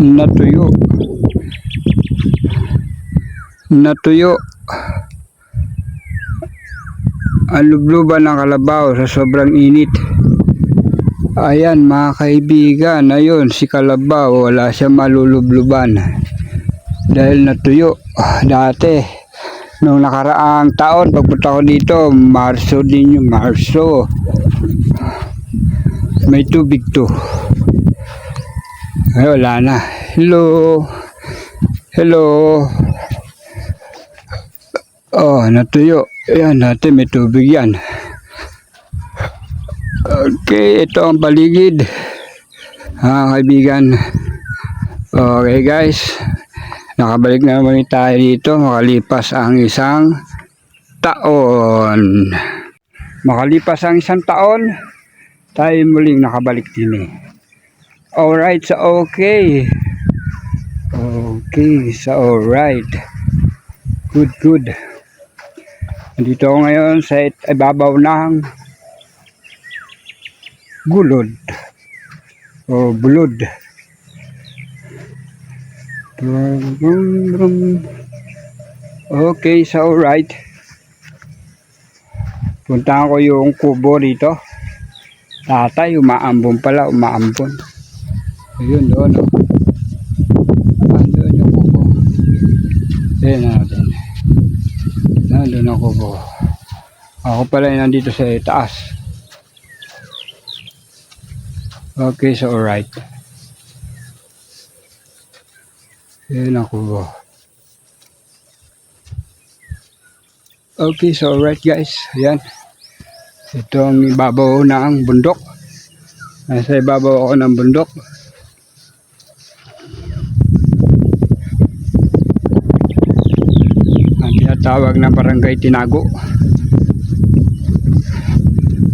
Natuyo. Natuyo. Ang lubluban ng kalabaw sa sobrang init. Ayan mga kaibigan, ayun si kalabaw, wala siya malulubluban dahil natuyo. Dati nung nakaraang taon pagpunta ko dito, Marso din yung Marso, may tubig to. Ay wala na. Hello. Oh, natuyo. Ayan, natin may tubig yan. Okay, ito ang paligid. Kaibigan. Okay guys. Nakabalik na naman tayo dito. Makalipas ang isang taon. Makalipas ang isang taon, tayo muling nakabalik din eh. Alright, so okay. Okay, so alright. Good. Dito ako ngayon sa ibabaw ng gulod o bulod. Okay, so alright. Puntahan ko yung kubo dito. Tatay, umaambon pala, umaambon. Ayun doon. Andun yung kubo. Ayan natin. Nandun ang kubo. Ako pala yung nandito sa taas. Okay, so alright. Ayan ang kubo. Okay, so alright guys. Ayan. Ito ang ibabaw ng bundok. Nasa ibabaw ako ng bundok. Ang tinatawag na barangay Tinago.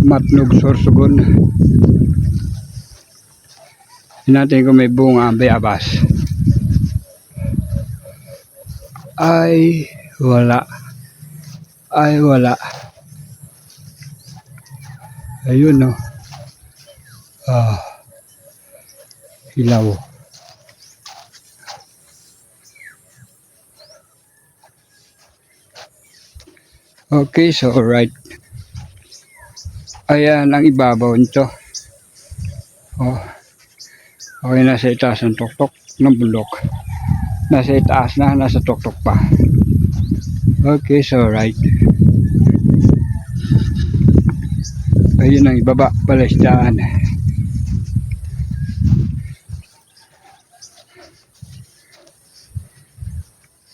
Matnog, Sorsogon. Natin kung may bunga ang bayabas. Ay wala. Ayun no. Hilaw. Okay, so alright. Ayan ang ibabaw nito. Okay, nasa itaas ng tuktok ng bundok. Nasa itaas na, nasa tuktok pa. Okay, so alright. Ayun ang ibaba pala isdaan.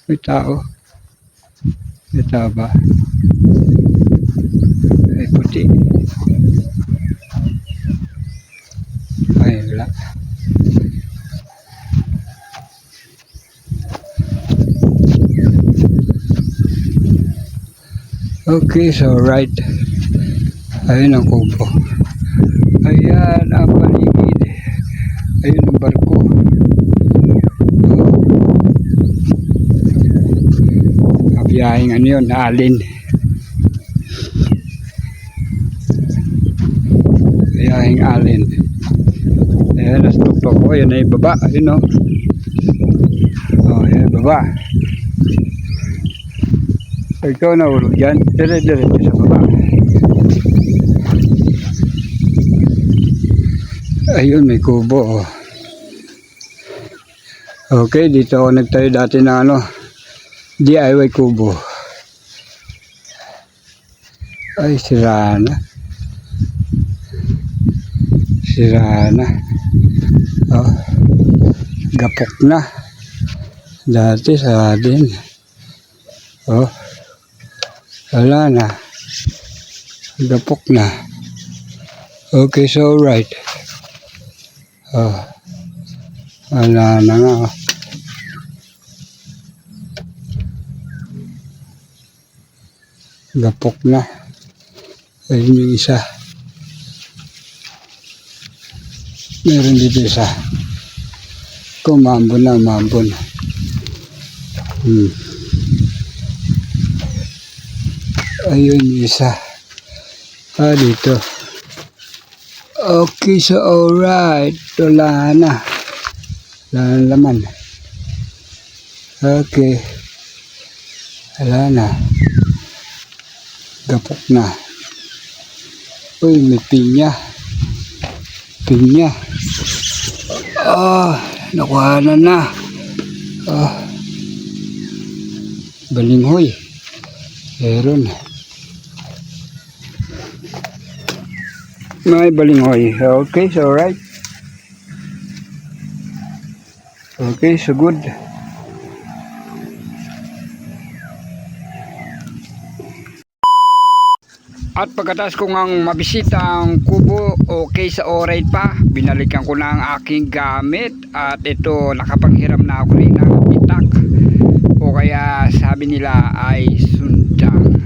May tao. May tao ba? Ay puti. Ay wala. Okay, so right. Ayun ang kubo. Ayan ang paligid. Ayun ang barko. Mabiyahing ano yun, alin. Mabiyahing alin. Ayan, nasa tuktok ko. Ayan ay baba. Ayun o. Ayan baba. Ikaw na ulog dyan. Dire-diretso sa baba. Ayun, may kubo. Okay, dito ako nagtayo dati na DIY kubo. Ay, sira na. Gapok na. Dati sa din. Wala na. Gapok na. Okay, so right. Wala na nga. Gapok na. Ayun yung isa. Meron dito isa. Kumambon na, umambon. Ayun yung isa. Dito. Okay, so alright. Wala na. Wala nang laman. Okay. Wala na. Gapok na. Uy, may pinya. Pinya. Nakuhanan na. Balinghoy. Meron. May balinghoy. Okay, so alright. Okay, so good. At pagkatapos ko ngang mabisita ang kubo, okay sa alright pa. Binalikan ko na ang aking gamit. At ito, nakapanghiram na ako rin ng itak. O kaya sabi nila ay sundang.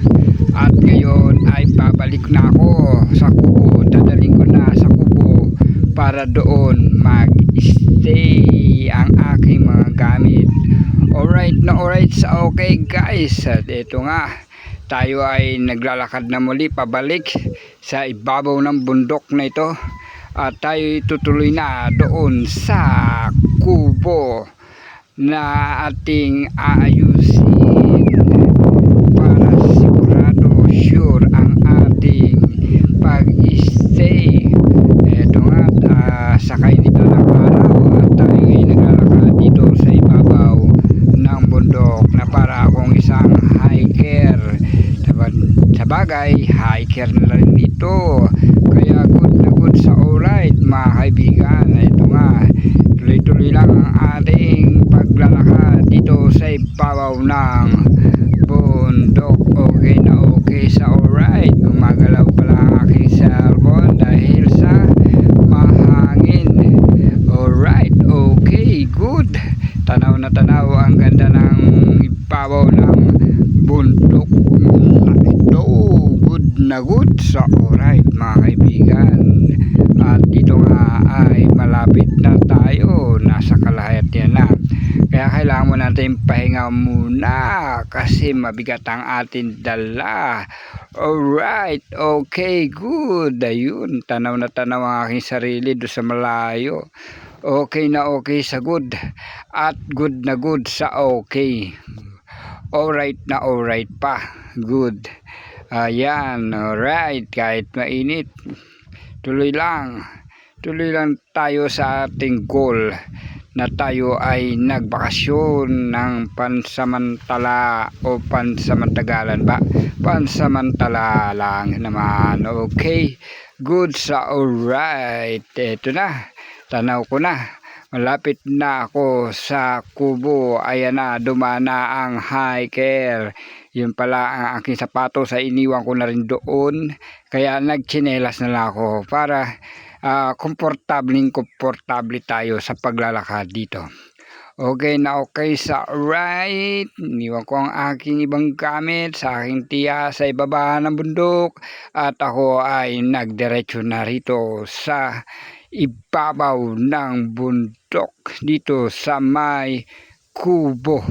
At ngayon ay babalik na ako sa kubo. Dadaling ko na sa kubo para doon mag-stay ang aking mga gamit. Alright na alright sa okay guys. At ito nga, tayo ay naglalakad na muli pabalik sa ibabaw ng bundok na ito. At tayo tutuloy na doon sa kubo na ating aayusin para sigurado sure ang ating pag-stay. Ito nga, sakay nito ng araw at tayo ay naglalakad dito sa ibabaw ng bundok na para akong isang hiker. Sa bagay, hiker na rin ito. Kaya good na good sa alright mga kaibigan. Ito nga, tuloy-tuloy lang ang ating paglalakad dito sa ibabaw ng bundok. Okay na okay sa alright. Gumagalaw pala ang aking cellphone dahil sa mahangin. Alright, okay, good. Tanaw na tanaw, ang ganda ng ibabaw ng bundok na ito. Good na good sa alright mga kaibigan. At dito nga ay malapit na tayo, nasa kalahati na. Kaya kailangan mo natin pahinga muna kasi mabigat ang ating dala. Alright, okay, good. Ayun, tanaw na tanaw ang aking sarili doon sa malayo. Okay na okay sa good. At good na good sa okay. Alright na alright pa. Good. Ayan, alright. Kahit mainit, tuloy lang tayo sa ating goal na tayo ay nagbakasyon ng pansamantala o pansamantagalan ba? Pansamantala lang naman. Okay, good sa alright. Ito na, tanaw ko na. Malapit na ako sa kubo. Ayan na, dumana ang hiker. Yun pala ang aking sapatos ay iniwan ko na rin doon. Kaya nagtsinelas na lang ako para komportable tayo sa paglalakad dito. Okay na okay sa right. Iniwan ko ang aking ibang gamit sa aking tiya sa ibaba ng bundok. At ako ay nagdiretso na rito sa ibabaw ng bundok dito sa may kubo.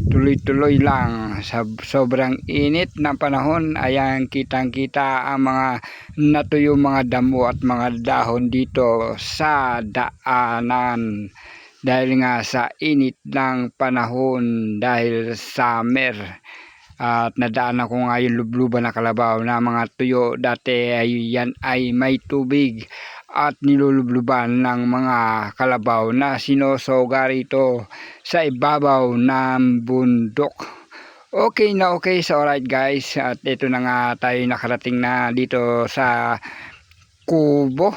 Tuloy-tuloy lang sa sobrang init ng panahon. Ayan, kitang-kita ang mga natuyo mga damo at mga dahon dito sa daanan. Dahil nga sa init ng panahon, dahil summer. At nadaanan ko nga yung lubluban na kalabaw na mga tuyo. Dati yan ay may tubig at nilulubluban ng mga kalabaw na sinosoga rito sa ibabaw ng bundok. Okay na okay sa alright guys. At ito na nga tayo nakarating na dito sa kubo.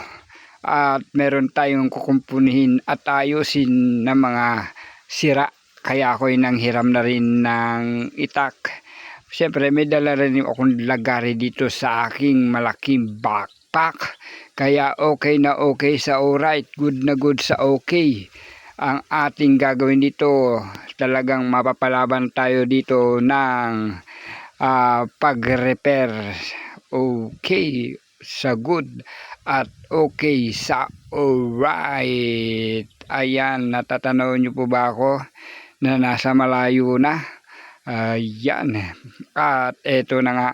At meron tayong kukumpunihin at ayusin na mga sira. Kaya ako'y nanghiram na rin ng itak. Siyempre may dala rin akong lagari dito sa aking malaking backpack. Kaya okay na okay sa alright. Good na good sa okay. Ang ating gagawin dito, talagang mapapalaban tayo dito ng pag-repair. Okay sa good at okay sa alright. Ayan, natatanaw nyo po ba ako na nasa malayo na? Ayan. At eto na nga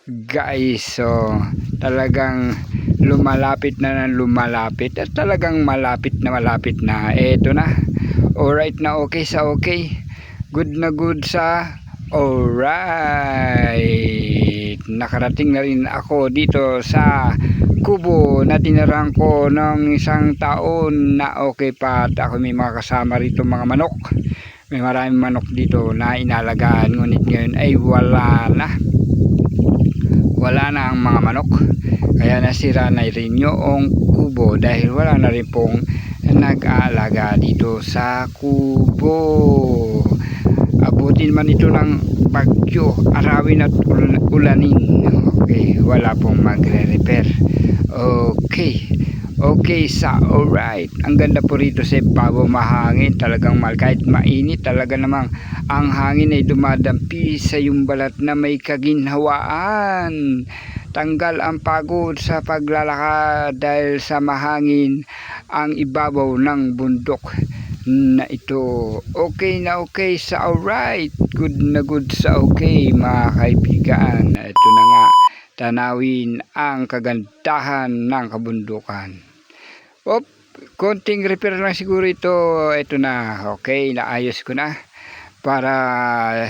guys, so talagang lumalapit na ng lumalapit at talagang malapit na. Eto na. Alright na, okay sa okay. Good na good sa alright. Nakarating na rin ako dito sa kubo na tinirahan ko ng isang taon na okay pa, at ako may mga kasama rito, mga manok. May maraming manok dito na inalagaan, ngunit ngayon ay wala na ang mga manok, kaya nasira na rin yung kubo dahil wala na rin pong nag-aalaga dito sa kubo. Abutin man ito ng bagyo, arawin at ulanin, okay, wala pong magre-repair. Okay sa alright. Ang ganda po rito sa Ibabaw, mahangin, talagang kahit mainit, talaga namang ang hangin ay dumadampi sa yung balat na may kaginhawaan. Tanggal ang pagod sa paglalakad dahil sa mahangin ang ibabaw ng bundok na ito. Okay na okay sa alright. Good na good sa okay, mga kaibigan. Ito na nga, tanawin ang kagandahan ng kabundukan. Konting repair lang siguro ito. Ito na, okay, naayos ko na para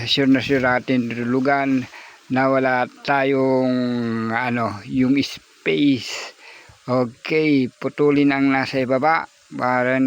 sure natin tulugan na wala tayong yung space. Okay, putulin ang nasa ibaba para